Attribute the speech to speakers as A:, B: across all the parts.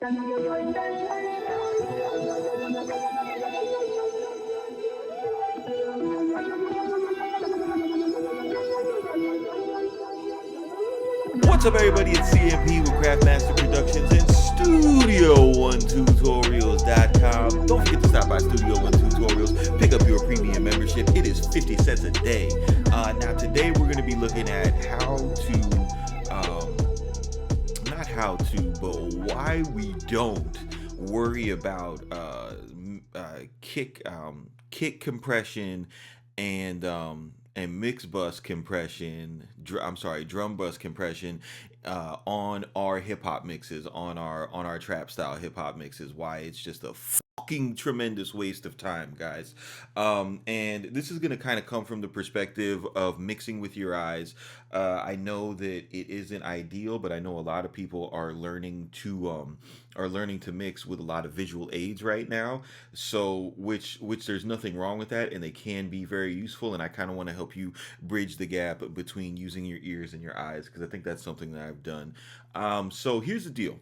A: What's up, everybody? It's CMP with Craftmaster Productions and Studio1Tutorials.com. Don't forget to stop by Studio One Tutorials, pick up your premium membership. It is 50 cents a day. Now, today we're going to be looking at how to, not how to, but why we don't worry about kick compression and mix bus compression. Drum bus compression on our hip hop mixes, on our trap style hip hop mixes. Why it's just a fucking tremendous waste of time, guys. And this is gonna kind of come from the perspective of mixing with your eyes. I know that it isn't ideal, but I know a lot of people are learning to mix with a lot of visual aids right now. So which there's nothing wrong with that, and they can be very useful. And I kind of want to help you bridge the gap between using your ears and your eyes, because I think that's something that I've done. So here's the deal,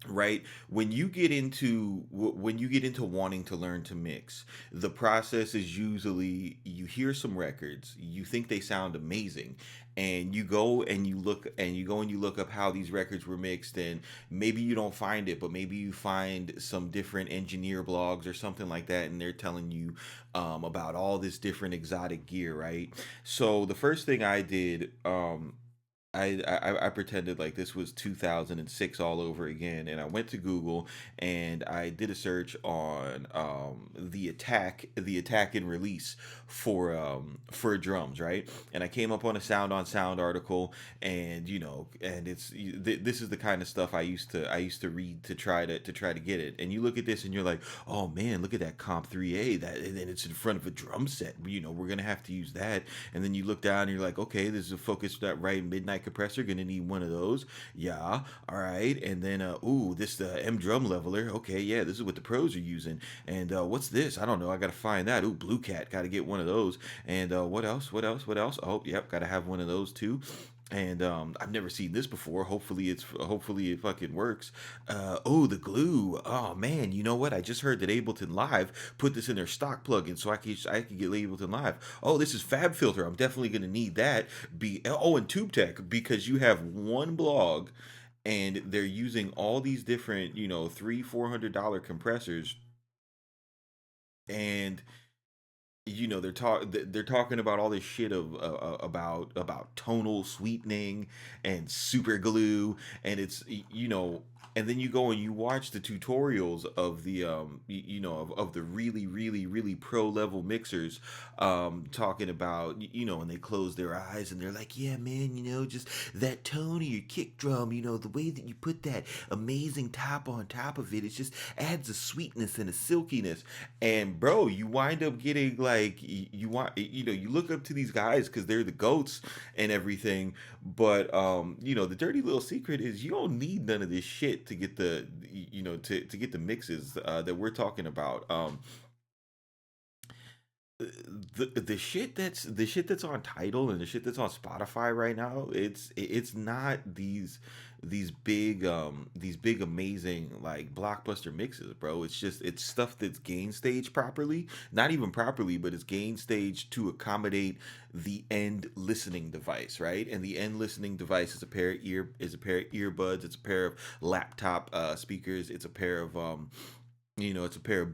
A: right? When you get into wanting to learn to mix, the process is usually you hear some records, you think they sound amazing, and you look up how these records were mixed, and maybe you don't find it, but maybe you find some different engineer blogs or something like that, and they're telling you about all this different exotic gear, right? So the first thing I did, I pretended like this was 2006 all over again, and I went to Google and I did a search on the attack and release for drums, right? And I came up on a Sound on Sound article, and this is the kind of stuff I used to read to try to get it. And you look at this and you're like, oh man, look at that Comp 3A, that, and then it's in front of a drum set. We're gonna have to use that. And then you look down and you're like, okay, this is a Focus that right midnight compressor, gonna need one of those. Yeah, all right. And then this M drum leveler. Okay, yeah, this is what the pros are using. And what's this? I don't know, I gotta find that. Blue Cat, gotta get one of those. And what else? Oh, yep, gotta have one of those too. And I've never seen this before. Hopefully it fucking works. The glue. Oh man, you know what? I just heard that Ableton Live put this in their stock plugin, so I could get Ableton Live. Oh, this is Fab Filter. I'm definitely gonna need that. And TubeTech, because you have one blog, and they're using all these different, $300-400 compressors, and they're talking about all this shit about tonal sweetening and super glue, and and then you go and you watch the tutorials of the of the really really really pro level mixers, talking about, and they close their eyes and they're like, yeah man, just that tone of your kick drum, the way that you put that amazing top on top of it, it just adds a sweetness and a silkiness. And bro, you wind up getting like, you look up to these guys because they're the goats and everything. But the dirty little secret is you don't need none of this shit to get to get the mixes that we're talking about. The shit that's on Tidal and the shit that's on Spotify right now, it's not these big amazing like blockbuster mixes, bro. It's stuff that's gain stage properly, not even properly, but it's gain stage to accommodate the end listening device, right? And the end listening device is a pair of earbuds, it's a pair of laptop speakers, it's a pair of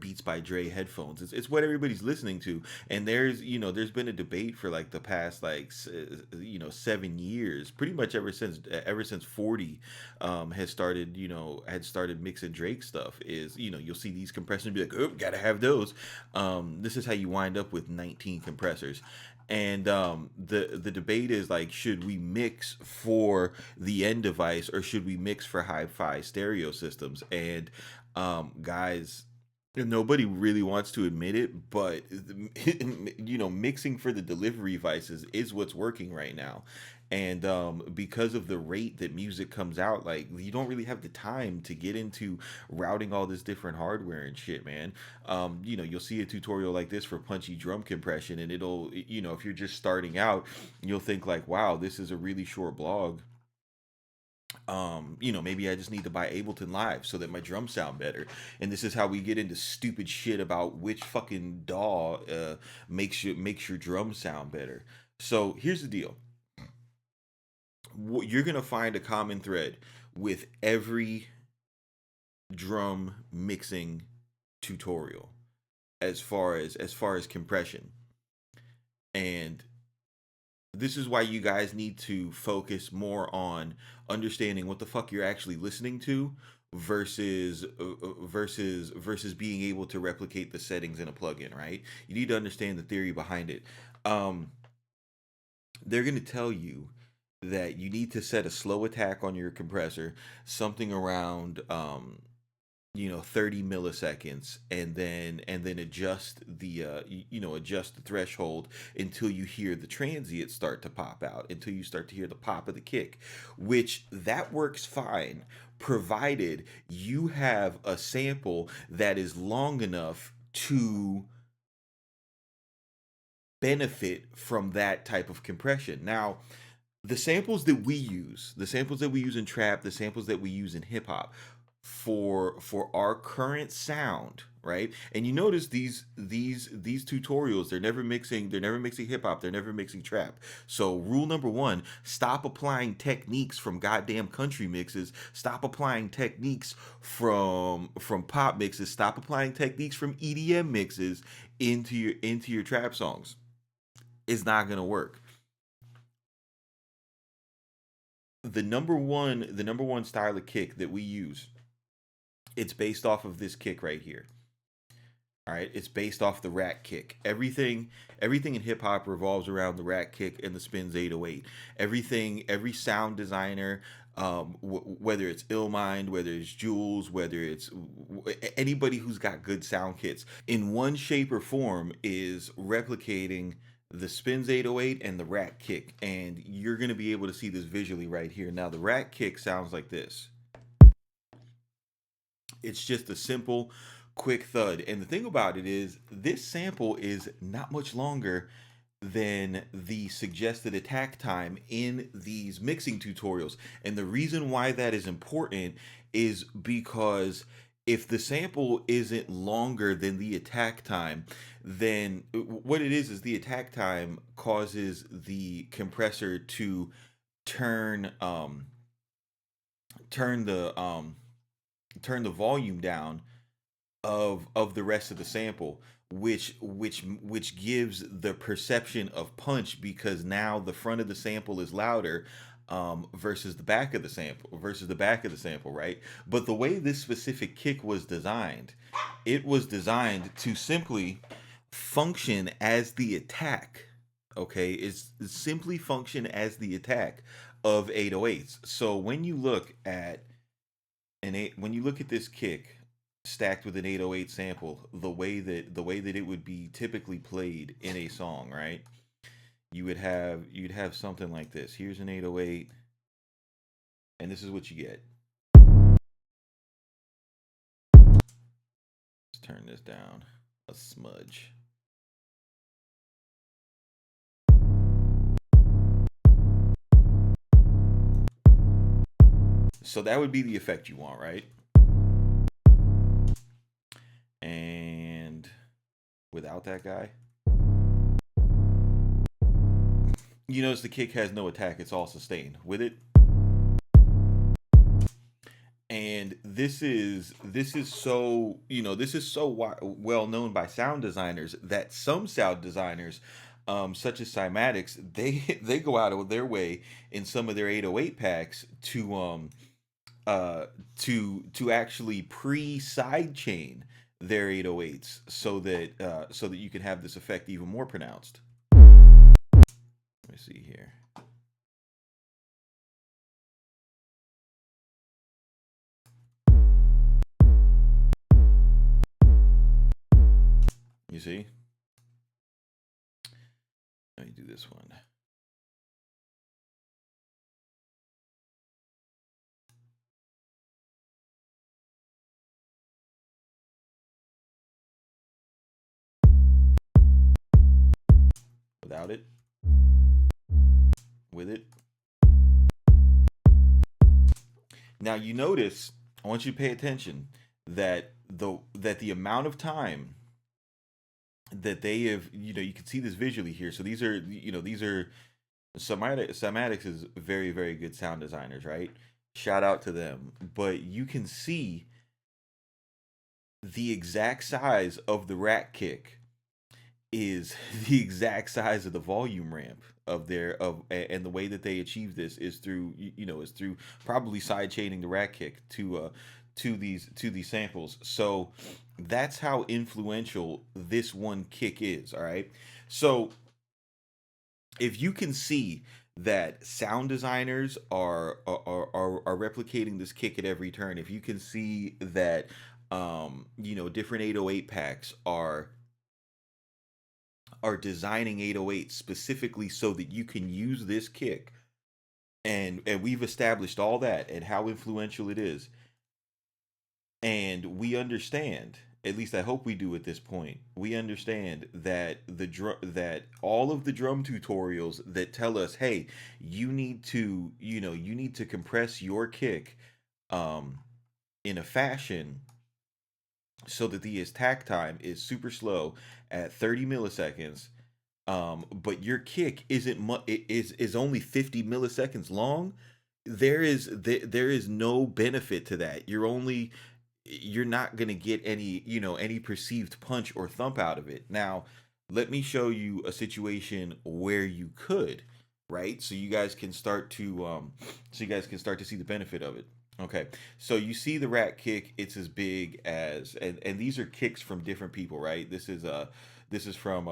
A: Beats by Dre headphones. It's what everybody's listening to. And there's been a debate for like the past 7 years, pretty much ever since 40 had started mixing Drake stuff. Is you'll see these compressors and be like, oh, gotta have those. This is how you wind up with 19 compressors. And the debate is like, should we mix for the end device or should we mix for hi-fi stereo systems? And guys, nobody really wants to admit it, but mixing for the delivery devices is what's working right now. And because of the rate that music comes out, like, you don't really have the time to get into routing all this different hardware and shit, man. You'll see a tutorial like this for punchy drum compression, and if you're just starting out, you'll think like, wow, this is a really short blog. Maybe I just need to buy Ableton Live so that my drums sound better. And this is how we get into stupid shit about which fucking DAW makes your drums sound better. So here's the deal: you're gonna find a common thread with every drum mixing tutorial, as far as compression. And this is why you guys need to focus more on understanding what the fuck you're actually listening to versus being able to replicate the settings in a plugin, right? You need to understand the theory behind it. um they're going to tell you that you need to set a slow attack on your compressor, something around 30 milliseconds, and then adjust the adjust the threshold until you hear the transient start to pop out, until you start to hear the pop of the kick, which that works fine provided you have a sample that is long enough to benefit from that type of compression. Now, the samples that we use in trap, the samples that we use in hip hop, for our current sound, right? And you notice these tutorials, they're never mixing hip hop, they're never mixing trap. So rule number one: stop applying techniques from goddamn country mixes, stop applying techniques from pop mixes, stop applying techniques from EDM mixes into your trap songs. It's not gonna work. The number one style of kick that we use, it's based off of this kick right here. All right, it's based off the rack kick. Everything in hip hop revolves around the rack kick and the spins 808. Every sound designer, whether it's Illmind, whether it's Jules, whether it's anybody who's got good sound kits, in one shape or form, is replicating the spins 808 and the rack kick. And you're going to be able to see this visually right here. Now, the rack kick sounds like this. It's just a simple, quick thud. And the thing about it is, this sample is not much longer than the suggested attack time in these mixing tutorials. And the reason why that is important is because if the sample isn't longer than the attack time, then what it is the attack time causes the compressor to turn turn the turn the volume down of the rest of the sample, which gives the perception of punch, because now the front of the sample is louder, versus the back of the sample, right? But the way this specific kick was designed, it was designed to simply function as the attack. Okay, it's simply function as the attack of 808s. So when you look at this kick stacked with an 808 sample, the way that it would be typically played in a song, right? You'd have something like this. Here's an 808, and this is what you get. Let's turn this down a smudge. So that would be the effect you want, right? And without that guy, you notice the kick has no attack, it's all sustained. With it, and this is so well known by sound designers, that some sound designers, such as cymatics, they go out of their way in some of their 808 packs to actually pre sidechain their 808s, so that you can have this effect even more pronounced. Let me see here. You see? Let me do this one. Without it. With it. Now you notice, I want you to pay attention that the amount of time that they have, you can see this visually here. So these are Cymatics is very, very good sound designers, right? Shout out to them. But you can see the exact size of the rack kick is the exact size of the volume ramp of their of and the way that they achieve this is through is through probably side chaining the rack kick to these samples. So that's how influential this one kick is. All right. So if you can see that sound designers are replicating this kick at every turn, if you can see that different 808 packs are designing 808 specifically so that you can use this kick, and we've established all that and how influential it is, and we understand, at least I hope we do at this point, we understand that that all of the drum tutorials that tell us, hey, you need to compress your kick um in a fashion so that the attack time is super slow at 30 milliseconds, but your kick is only 50 milliseconds long. There is no benefit to that. You're not going to get any perceived punch or thump out of it. Now let me show you a situation where you could, right? So you guys can start to see the benefit of it. Okay, so you see the rat kick, it's as big as, and these are kicks from different people, right? This is from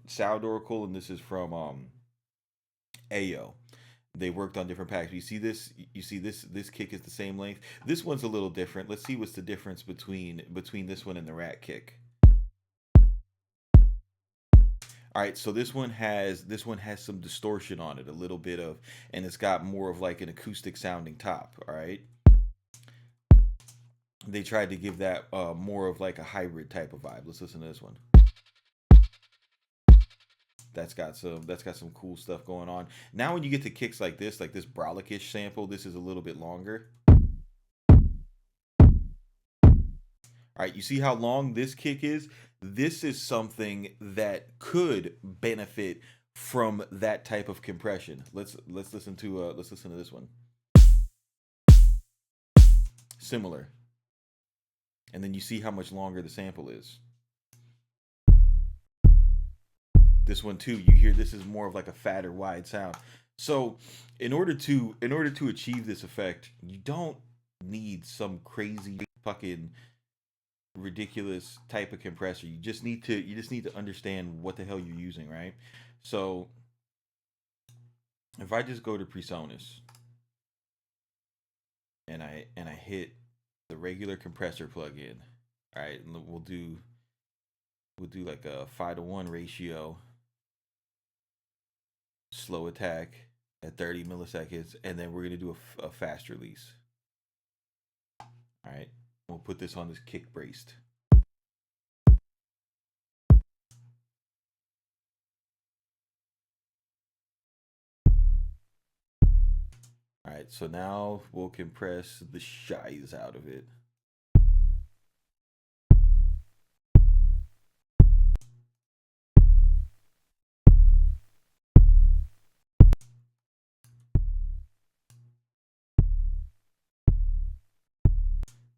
A: Sound Oracle, and this is from Ayo. They worked on different packs. You see this kick is the same length. This one's a little different. Let's see what's the difference between this one and the rat kick. All right, so this one has some distortion on it, a little bit of, and it's got more of like an acoustic sounding top. All right, they tried to give that more of like a hybrid type of vibe. Let's listen to this one. That's got some cool stuff going on. Now when you get to kicks like this Brolic-ish sample, this is a little bit longer. All right, you see how long this kick is? This is something that could benefit from that type of compression. Let's listen to this one. Similar. And then you see how much longer the sample is. This one too, you hear this is more of like a fatter wide sound. So in order to achieve this effect, you don't need some crazy fucking ridiculous type of compressor. You just need to understand what the hell you're using, right? So if I just go to PreSonus and I hit the regular compressor plugin, all right, and we'll do like a 5-to-1 ratio, slow attack at 30 milliseconds, and then we're gonna do a fast release. All right, we'll put this on this kick braced. All right, so now we'll compress the shies out of it.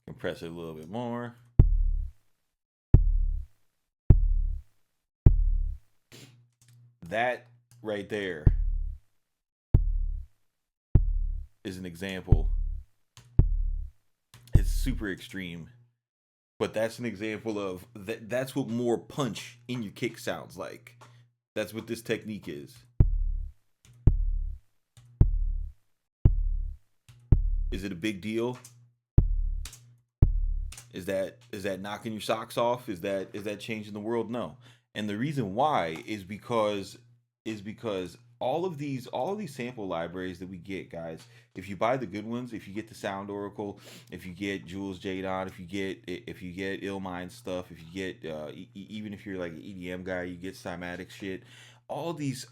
A: Compress it a little bit more. That right there is an example. It's super extreme, but that's an example of that. That's what more punch in your kick sounds like. That's what this technique is. Is it a big deal? Is that knocking your socks off? Is that changing the world? No. And the reason why is because all of these sample libraries that we get, guys, if you buy the good ones, if you get the Sound Oracle, if you get Jules Jadon, if you get Illmind stuff, if you get even if you're like an EDM guy, you get Cymatic shit. all these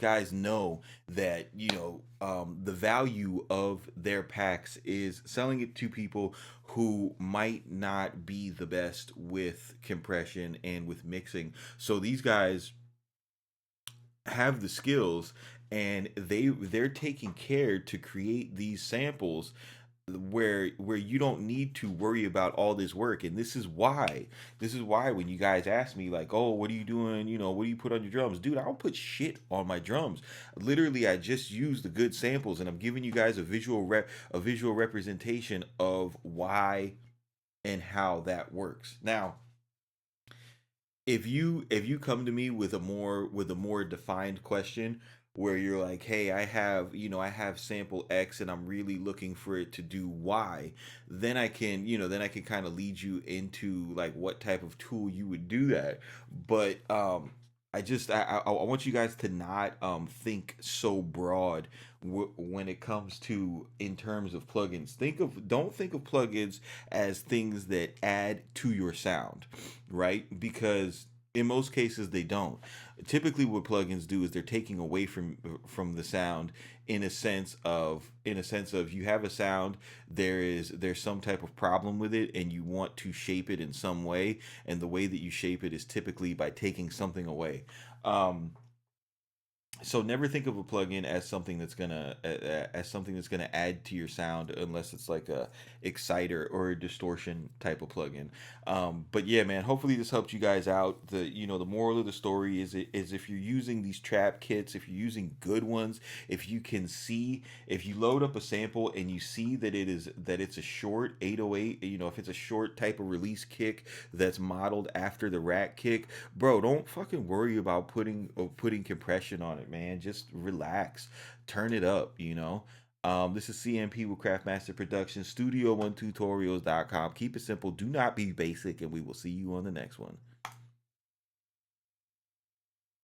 A: guys know that, the value of their packs is selling it to people who might not be the best with compression and with mixing. So these guys have the skills, and they're taking care to create these samples where you don't need to worry about all this work. And this is why when you guys ask me like, oh, what are you doing, what do you put on your drums, dude, I don't put shit on my drums. Literally, I just use the good samples, and I'm giving you guys a visual representation of why and how that works. Now, if you come to me with a more defined question, where you're like, hey, I have sample X and I'm really looking for it to do Y, then I can kind of lead you into like what type of tool you would do that. But I want you guys to not think so broad when it comes to, in terms of plugins. Don't think of plugins as things that add to your sound, right? Because in most cases they don't. Typically what plugins do is they're taking away from the sound, in a sense of you have a sound, there's some type of problem with it, and you want to shape it in some way, and the way that you shape it is typically by taking something away. um so never think of a plugin as something that's gonna add to your sound, unless it's like a exciter or a distortion type of plugin. But yeah, man, hopefully this helped you guys out. The moral of the story is if you're using these trap kits, if you're using good ones, if you load up a sample and you see that it's a short 808, if it's a short type of release kick that's modeled after the rack kick, bro, don't fucking worry about putting compression on it, man. Just relax, turn it up. This is CMP with Craftmaster Productions, Studio One Tutorials.com. Keep it simple, do not be basic, and we will see you on the next one.